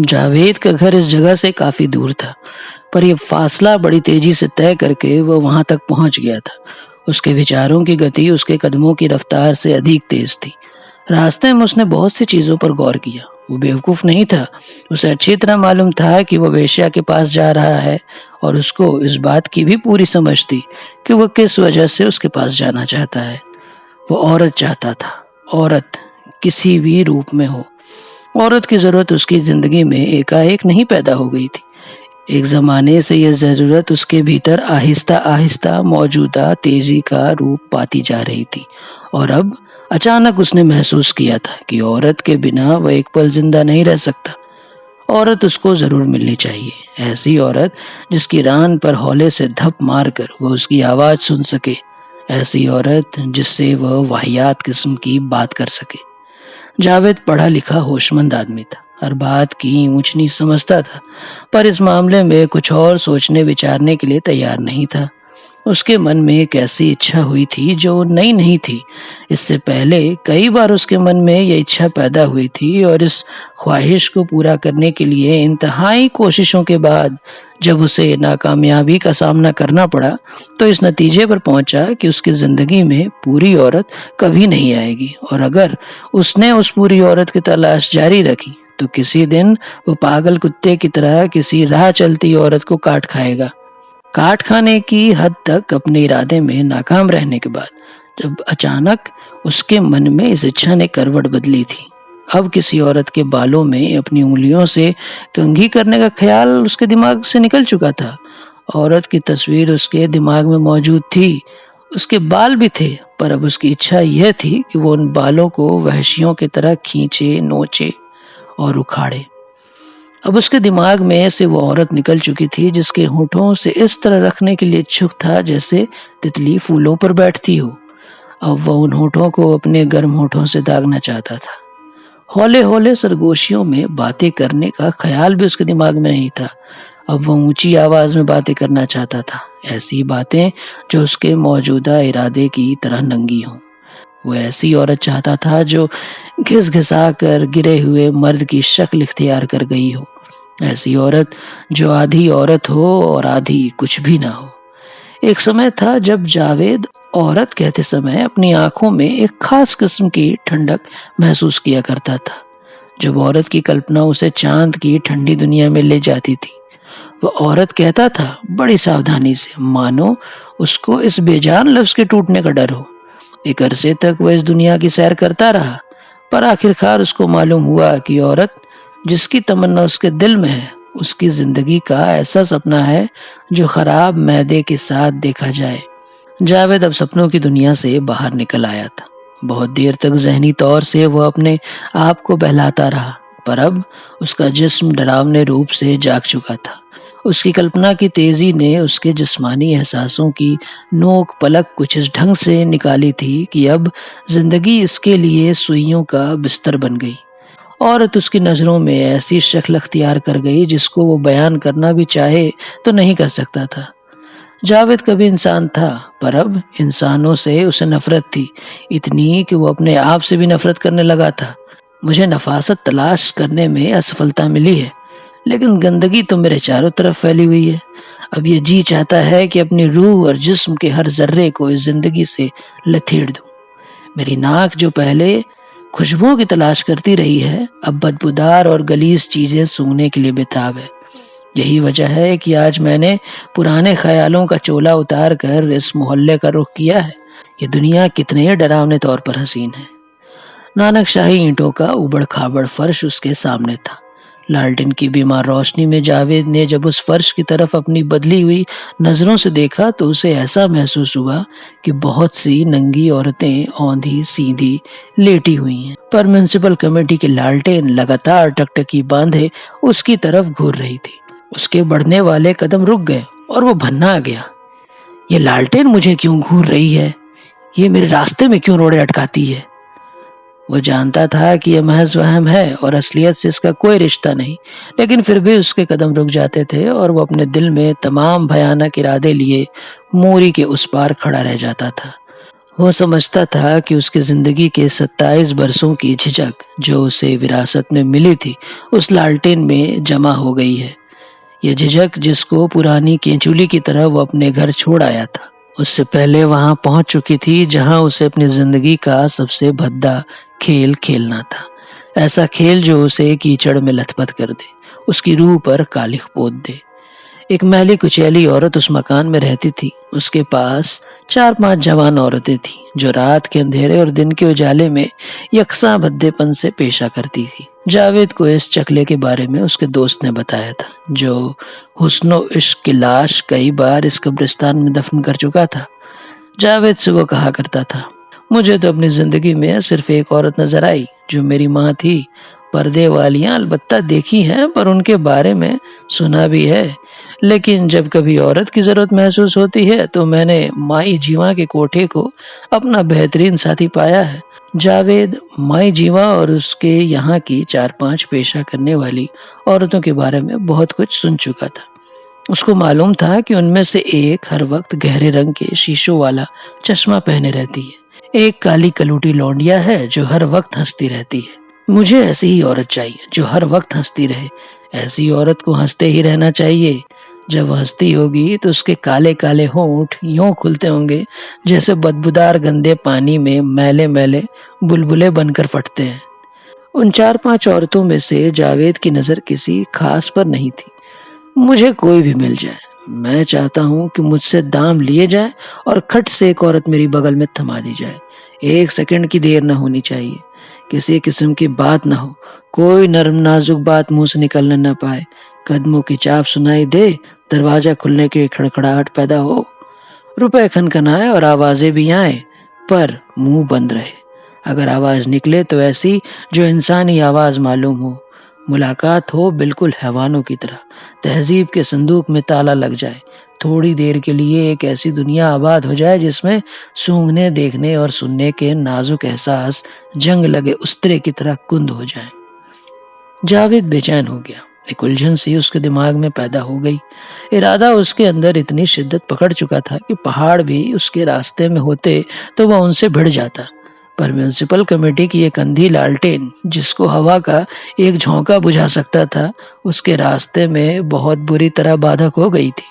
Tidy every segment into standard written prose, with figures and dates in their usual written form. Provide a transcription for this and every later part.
जावेद का घर इस जगह से काफी दूर था, पर यह फासला बड़ी तेजी से तय करके वह वहां तक पहुंच गया था। उसके विचारों की गति उसके कदमों की रफ्तार से अधिक तेज थी। रास्ते में उसने बहुत सी चीजों पर गौर किया। वो बेवकूफ नहीं था। उसे अच्छी तरह मालूम था कि वह वेश्या के पास जा रहा है, और उसको इस बात की भी पूरी समझ थी कि वह किस वजह से उसके पास जाना चाहता है। वो औरत चाहता था। औरत किसी भी रूप में हो। औरत की जरूरत उसकी जिंदगी में एकाएक नहीं पैदा हो गई थी। एक जमाने से यह जरूरत उसके भीतर आहिस्ता आहिस्ता मौजूदा तेजी का रूप पाती जा रही थी, और अब अचानक उसने महसूस किया था कि औरत के बिना वह एक पल जिंदा नहीं रह सकता। औरत उसको जरूर मिलनी चाहिए, ऐसी औरत जिसकी रान पर हौले से धप मारकर वह उसकी आवाज सुन सके, ऐसी औरत जिससे वह वाहियात किस्म की बात कर सके। जावेद पढ़ा लिखा होशमंद आदमी था, हर बात की ऊंच नीच समझता था, पर इस मामले में कुछ और सोचने विचारने के लिए तैयार नहीं था। उसके मन में एक ऐसी इच्छा हुई थी जो नई नहीं थी। इससे पहले कई बार उसके मन में यह इच्छा पैदा हुई थी, और इस ख्वाहिश को पूरा करने के लिए इंतहाई कोशिशों के बाद जब उसे नाकामयाबी का सामना करना पड़ा, तो इस नतीजे पर पहुंचा कि उसकी जिंदगी में पूरी औरत कभी नहीं आएगी, और अगर उसने उस पूरी औरत की तलाश जारी रखी तो किसी दिन वो पागल कुत्ते की तरह किसी राह चलती औरत को काट खाएगा। काट खाने की हद तक अपने इरादे में नाकाम रहने के बाद जब अचानक उसके मन में इस इच्छा ने करवट बदली थी। अब किसी औरत के बालों में अपनी उंगलियों से कंघी करने का ख्याल उसके दिमाग से निकल चुका था। औरत की तस्वीर उसके दिमाग में मौजूद थी, उसके बाल भी थे, पर अब उसकी इच्छा यह थी कि वो उन बालों को वहशियों की तरह खींचे, नोचे और उखाड़े। अब उसके दिमाग में से वो औरत निकल चुकी थी जिसके होठों से इस तरह रखने के लिए इच्छुक था जैसे तितली फूलों पर बैठती हो। अब वह उन होठों को अपने गर्म होठों से दागना चाहता था। हौले हौले सरगोशियों में बातें करने का ख्याल भी उसके दिमाग में नहीं था। अब वह ऊंची आवाज में बातें करना चाहता था, ऐसी बातें जो उसके मौजूदा इरादे की तरह नंगी हों। वो ऐसी औरत चाहता था जो घिस घिसा कर गिरे हुए मर्द की शक्ल इख्तियार कर गई हो। ऐसी औरत जो आधी औरत हो और आधी कुछ भी ना हो। एक समय था जब जावेद औरत कहते समय अपनी आंखों में एक खास किस्म की ठंडक महसूस किया करता था। जब औरत की कल्पना उसे चांद की ठंडी दुनिया में ले जाती थी, वह औरत कहता था बड़ी सावधानी से, मानो उसको इस बेजान लफ्ज के टूटने का डर हो। एक अरसे तक वह इस दुनिया की सैर करता रहा, पर आखिरकार उसको मालूम हुआ कि औरत जिसकी तमन्ना उसके दिल में है, उसकी जिंदगी का ऐसा सपना है जो खराब मैदे के साथ देखा जाए। जावेद अब सपनों की दुनिया से बाहर निकल आया था। बहुत देर तक जहनी तौर से वह अपने आप को बहलाता रहा, पर अब उसका जिस्म डरावने रूप से जाग चुका था। उसकी कल्पना की तेजी ने उसके जिस्मानी एहसासों की नोक पलक कुछ इस ढंग से निकाली थी कि अब जिंदगी इसके लिए सुइयों का बिस्तर बन गई। औरत उसकी नजरों में ऐसी शक्ल अख्तियार कर गई जिसको वो बयान करना भी चाहे तो नहीं कर सकता था। जावेद कभी इंसान था, पर अब इंसानों से उसे नफरत थी, इतनी कि वो अपने आप से भी नफरत करने लगा था। मुझे नफासत तलाश करने में असफलता मिली है, लेकिन गंदगी तो मेरे चारों तरफ फैली हुई है। अब ये जी चाहता है कि अपनी रूह और जिस्म के हर जर्रे को इस जिंदगी से लथेड़ दूं। मेरी नाक जो पहले खुशबुओं की तलाश करती रही है, अब बदबूदार और गलीज चीजें सूंघने के लिए बेताब है। यही वजह है कि आज मैंने पुराने ख्यालों का चोला उतार कर इस मोहल्ले का रुख किया है। ये दुनिया कितने डरावने तौर पर हसीन है। नानक शाही ईंटों का उबड़ खाबड़ फर्श उसके सामने था। लालटेन की बीमार रोशनी में जावेद ने जब उस फर्श की तरफ अपनी बदली हुई नजरों से देखा तो उसे ऐसा महसूस हुआ कि बहुत सी नंगी औरतें औंधी सीधी लेटी हुई हैं, पर म्युनिसिपल कमेटी की लालटेन लगातार टकटकी बांधे उसकी तरफ घूर रही थी। उसके बढ़ने वाले कदम रुक गए और वो भन्ना आ गया। ये लालटेन मुझे क्यों घूर रही है? ये मेरे रास्ते में क्यों रोड़े अटकाती है? वो जानता था कि यह महज वहम है और असलियत से इसका कोई रिश्ता नहीं, लेकिन फिर भी उसके कदम रुक जाते थे और वो अपने दिल में तमाम भयानक इरादे लिए मोरी के उस पार खड़ा रह जाता था। वो समझता था कि उसकी जिंदगी के 27 बरसों की झिझक जो उसे विरासत में मिली थी उस लालटेन में जमा हो गई है। ये झिझक जिसको पुरानी केंचुली की तरह वो अपने घर छोड़ आया था, उससे पहले वहां पहुंच चुकी थी जहां उसे अपनी जिंदगी का सबसे भद्दा खेल खेलना था। ऐसा खेल जो उसे कीचड़ में लथपथ कर दे, उसकी रूह पर कालिख पोत दे। एक मैली कुचैली औरत उस मकान में रहती थी। उसके पास 4-5 जवान औरतें थीं जो रात के अंधेरे और दिन के उजाले में यकसा भद्देपन से पेशा करती थी। जावेद को इस चकले के बारे में उसके दोस्त ने बताया था जो हुस्नो इश्क की लाश कई बार इस कब्रिस्तान में दफन कर चुका था। जावेद से वो कहा करता था, मुझे तो अपनी जिंदगी में सिर्फ एक औरत नजर आई जो मेरी माँ थी। पर्दे वालियां अलबत्ता देखी हैं पर उनके बारे में सुना भी है, लेकिन जब कभी औरत की जरूरत महसूस होती है तो मैंने माई जीवा के कोठे को अपना बेहतरीन साथी पाया है। जावेद माई जीवा और उसके यहाँ की 4-5 पेशा करने वाली औरतों के बारे में बहुत कुछ सुन चुका था। उसको मालूम था कि उनमें से एक हर वक्त गहरे रंग के शीशों वाला चश्मा पहने रहती है। एक काली कलूटी लौंडिया है जो हर वक्त हंसती रहती है। मुझे ऐसी ही औरत चाहिए जो हर वक्त हंसती रहे। ऐसी औरत को हंसते ही रहना चाहिए। जब हंसती होगी तो उसके काले काले होंठ यूं खुलते होंगे जैसे बदबूदार गंदे पानी में मैले मैले बुलबुले बनकर फटते हैं। उन 4-5 औरतों में से जावेद की नजर किसी खास पर नहीं थी। मुझे कोई भी मिल जाए, मैं चाहता हूँ कि मुझसे दाम लिए जाए और खट से एक औरत मेरी बगल में थमा दी जाए। 1 सेकंड की देर न होनी चाहिए। किसी किस्म की बात ना हो, कोई नरम नाजुक बात मुंह से निकलने न पाए। कदमों की चाप सुनाई दे, दरवाजा खुलने की खड़खड़ाहट पैदा हो, रुपए खनखनाए और आवाजें भी आए पर मुंह बंद रहे। अगर आवाज निकले तो ऐसी जो इंसानी आवाज मालूम हो। मुलाकात हो बिल्कुल हैवानों की तरह। तहजीब के संदूक में ताला लग जाए। थोड़ी देर के लिए एक ऐसी दुनिया आबाद हो जाए जिसमें सूंघने, देखने और सुनने के नाजुक एहसास जंग लगे उस्तरे की तरह कुंद हो जाए। जावेद बेचैन हो गया। एक उलझन सी उसके दिमाग में पैदा हो गई। इरादा उसके अंदर इतनी शिद्दत पकड़ चुका था कि पहाड़ भी उसके रास्ते में होते तो वह उनसे भिड़ जाता। पर म्युनिसिपल कमेटी की एक अंधी लालटेन जिसको हवा का एक झोंका बुझा सकता था, उसके रास्ते में बहुत बुरी तरह बाधक हो गई थी।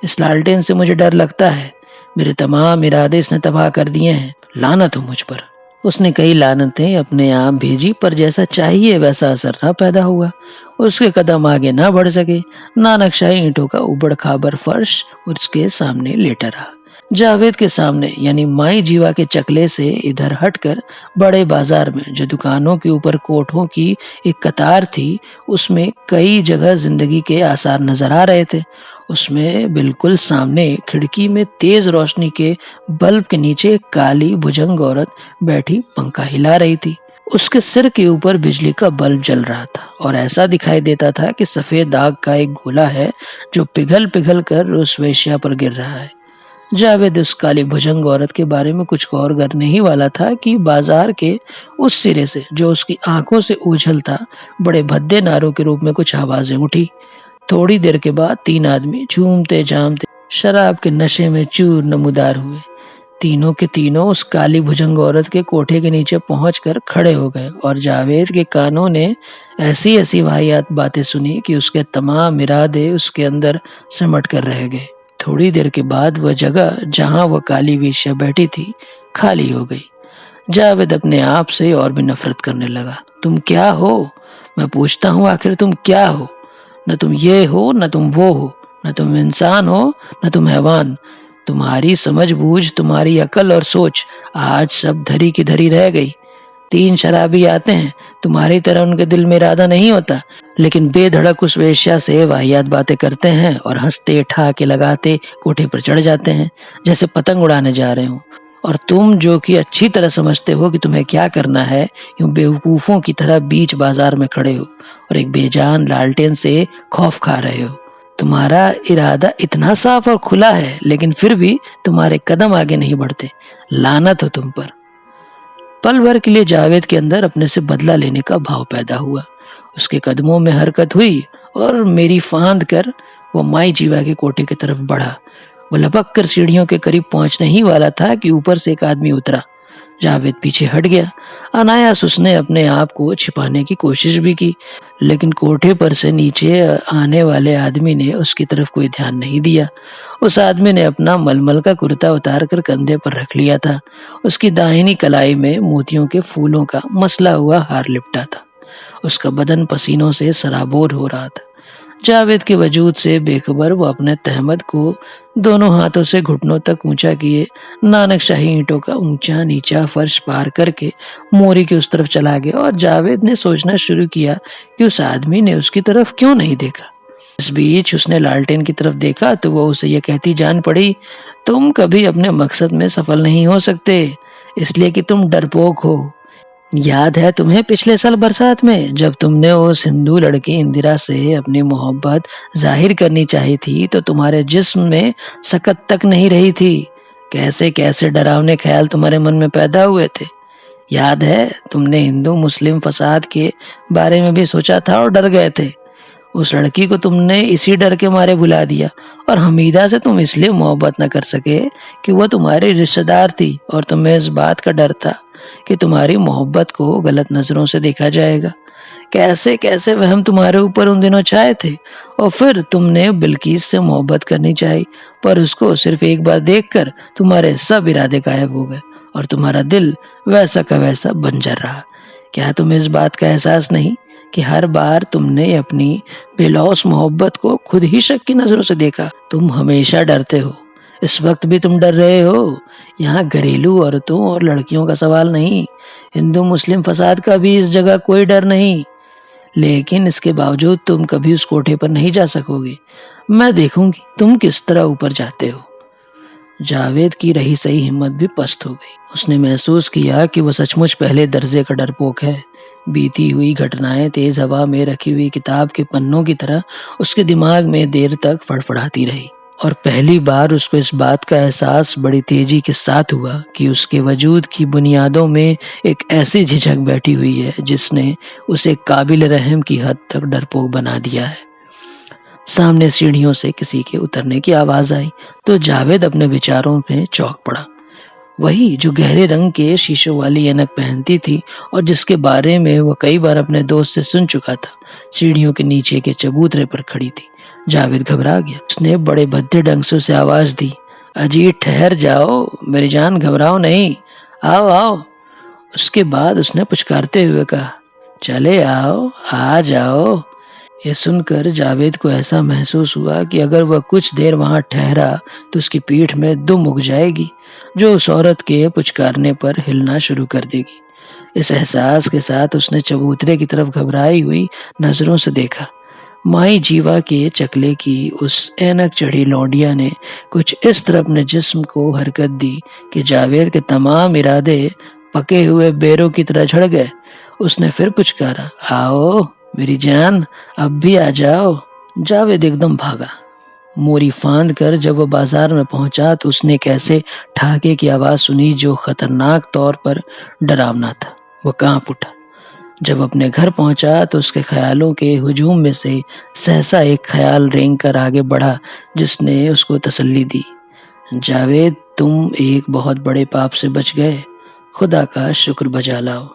इस लालटेन से मुझे डर लगता है। मेरे तमाम इरादे इसने तबाह कर दिए हैं। लानत हो मुझ पर। उसने कई लानतें अपने आप भेजी पर जैसा चाहिए वैसा असर न पैदा हुआ। उसके कदम आगे ना बढ़ सके। ना नक्शाई ईंटों का उबड़ खाबड़ फर्श उसके सामने लेटा रहा। जावेद के सामने यानी माई जीवा के चकले से इधर हटकर बड़े बाजार में जो दुकानों के ऊपर कोठों की एक कतार थी, उसमें कई जगह जिंदगी के आसार नजर आ रहे थे। उसमें बिल्कुल सामने खिड़की में तेज रोशनी के बल्ब के नीचे एक काली भुजंग औरत बैठी पंखा हिला रही थी। उसके सिर के ऊपर बिजली का बल्ब जल रहा था और ऐसा दिखाई देता था कि सफेद दाग का एक गोला है जो पिघल पिघल कर उस वेश्या पर गिर रहा है। जावेद उस काली भुजंग औरत के बारे में कुछ गौर करने ही वाला था कि बाजार के उस सिरे से जो उसकी आंखों से ओझल था, बड़े भद्दे नारों के रूप में कुछ आवाजें उठी। थोड़ी देर के बाद 3 आदमी झूमते झामते शराब के नशे में चूर नमूदार हुए। तीनों के तीनों उस काली भुजंग औरत के कोठे के नीचे पहुंचकर खड़े हो गए और जावेद के कानों ने ऐसी ऐसी वाहियात बातें सुनी कि उसके तमाम इरादे उसके अंदर सिमट कर रह गए। थोड़ी देर के बाद वह जगह जहां वह काली वेश्या बैठी थी खाली हो गई। जावेद अपने आप से और भी नफरत करने लगा। तुम क्या हो? मैं पूछता हूँ, आखिर तुम क्या हो? न तुम ये हो, न तुम वो हो, न तुम इंसान हो, न तुम हैवान। तुम्हारी समझ बूझ, तुम्हारी अकल और सोच आज सब धरी की धरी रह गई। 3 शराबी आते हैं, तुम्हारी तरह उनके दिल में इरादा नहीं होता, लेकिन बेधड़क उस वेश्या से वाहियात बातें करते हैं और हंसते ठहाके लगाते कोठे पर चढ़ जाते हैं जैसे पतंग उड़ाने जा रहे हो। और तुम जो कि अच्छी तरह समझते हो कि तुम्हें क्या करना है, यूं बेवकूफों की तरह बीच बाजार में खड़े हो और एक बेजान लालटेन से खौफ खा रहे हो। तुम्हारा इरादा इतना साफ और खुला है, लेकिन फिर भी तुम्हारे कदम आगे नहीं बढ़ते। लानत हो तुम पर। पल भर के लिए जावेद के अंदर अपने से बदला लेने का भाव पैदा हुआ। उसके कदमों में हरकत हुई और मेरी फांद कर वो माई जीवा के कोठे की तरफ बढ़ा। वो लपक कर सीढ़ियों के करीब पहुंचने ही वाला था कि ऊपर से एक आदमी उतरा। जावेद पीछे हट गया। अनायास उसने अपने आप को छिपाने की कोशिश भी की, लेकिन कोठे पर से नीचे आने वाले आदमी ने उसकी तरफ कोई ध्यान नहीं दिया। उस आदमी ने अपना मलमल का कुर्ता उतार कर कंधे पर रख लिया था। उसकी दाहिनी कलाई में मोतियों के फूलों का मसला हुआ हार लिपटा था। उसका बदन पसीनों से सराबोर हो रहा था। जावेद के वजूद से बेखबर वो अपने तहमद को दोनों हाथों से घुटनों तक ऊंचा किए नानक शाही ईंटों का ऊंचा नीचा फर्श पार करके मोरी के उस तरफ चला गया। और जावेद ने सोचना शुरू किया कि उस आदमी ने उसकी तरफ क्यों नहीं देखा। इस बीच उसने लालटेन की तरफ देखा तो वो उसे ये कहती जान पड़ी, तुम कभी अपने मकसद में सफल नहीं हो सकते, इसलिए कि तुम डरपोक हो। याद है तुम्हें पिछले साल बरसात में जब तुमने उस हिंदू लड़की इंदिरा से अपनी मोहब्बत जाहिर करनी चाहिए थी तो तुम्हारे जिस्म में सकत तक नहीं रही थी। कैसे कैसे डरावने ख्याल तुम्हारे मन में पैदा हुए थे। याद है तुमने हिंदू मुस्लिम फसाद के बारे में भी सोचा था और डर गए थे। उस लड़की को तुमने इसी डर के मारे भुला दिया और हमीदा से तुम इसलिए मोहब्बत न कर सके कि वह तुम्हारी रिश्तेदार थी और तुम्हें इस बात का डर था कि तुम्हारी मोहब्बत को गलत नजरों से देखा जाएगा। कैसे कैसे वहम तुम्हारे ऊपर उन दिनों छाए थे। और फिर तुमने बिल्किस से मोहब्बत करनी चाहिए, पर उसको सिर्फ एक बार देखकर तुम्हारे सब इरादे गायब हो गए और तुम्हारा दिल वैसा का वैसा बंजर रहा। क्या तुम्हें इस बात का एहसास नहीं कि हर बार तुमने अपनी बेलौस मोहब्बत को खुद ही शक की नजरों से देखा। तुम हमेशा डरते हो, इस वक्त भी तुम डर रहे हो। यहाँ घरेलू औरतों और लड़कियों का सवाल नहीं, हिंदू मुस्लिम फसाद का भी इस जगह कोई डर नहीं। लेकिन इसके बावजूद तुम कभी उस कोठे पर नहीं जा सकोगे। मैं देखूंगी तुम किस तरह ऊपर जाते हो। जावेद की रही सही हिम्मत भी पस्त हो गई। उसने महसूस किया कि वो सचमुच पहले दर्जे का डरपोक है। बीती हुई घटनाएं तेज हवा में रखी हुई किताब के पन्नों की तरह उसके दिमाग में देर तक फड़फड़ाती रही। और पहली बार उसको इस बात का एहसास बड़ी तेजी के साथ हुआ कि उसके वजूद की बुनियादों में एक ऐसी झिझक बैठी हुई है जिसने उसे काबिल रहम की हद तक डरपोक बना दिया है। सामने सीढ़ियों से किसी के उतरने की आवाज आई तो जावेद अपने विचारों में चौंक पड़ा। वही जो गहरे रंग के शीशों वाली ऐनक पहनती थी और जिसके बारे में वह कई बार अपने दोस्त से सुन चुका था, सीढ़ियों के नीचे के चबूतरे पर खड़ी थी। जावेद घबरा गया। उसने बड़े भद्दे ढंग से उसे आवाज दी, अजी ठहर जाओ मेरी जान, घबराओ नहीं, आओ आओ। उसके बाद उसने पुचकारते हुए कहा, चले आओ, आ जाओ। ये सुनकर जावेद को ऐसा महसूस हुआ कि अगर वह कुछ देर वहां ठहरा तो उसकी पीठ में दुम उग जाएगी जो उस औरत के पुचकारने पर हिलना शुरू कर देगी। इस एहसास के साथ उसने चबूतरे की तरफ घबराई हुई नजरों से देखा। माई जीवा के चकले की उस ऐनक चढ़ी लौंडिया ने कुछ इस तरह अपने जिस्म को हरकत दी कि जावेद के तमाम इरादे पके हुए बेरों की तरह झड़ गए। उसने फिर पुचकारा, आओ मेरी जान, अब भी आ जाओ। जावेद एकदम भागा। मोरी फांद कर जब वह बाजार में पहुंचा तो उसने एक ऐसे ठहाके की आवाज सुनी जो खतरनाक तौर पर डरावना था। वह कांप उठा। जब अपने घर पहुंचा तो उसके ख्यालों के हुजूम में से सहसा एक ख्याल रेंग कर आगे बढ़ा जिसने उसको तसल्ली दी। जावेद, तुम एक बहुत बड़े पाप से बच गए, खुदा का शुक्र बजा लाओ।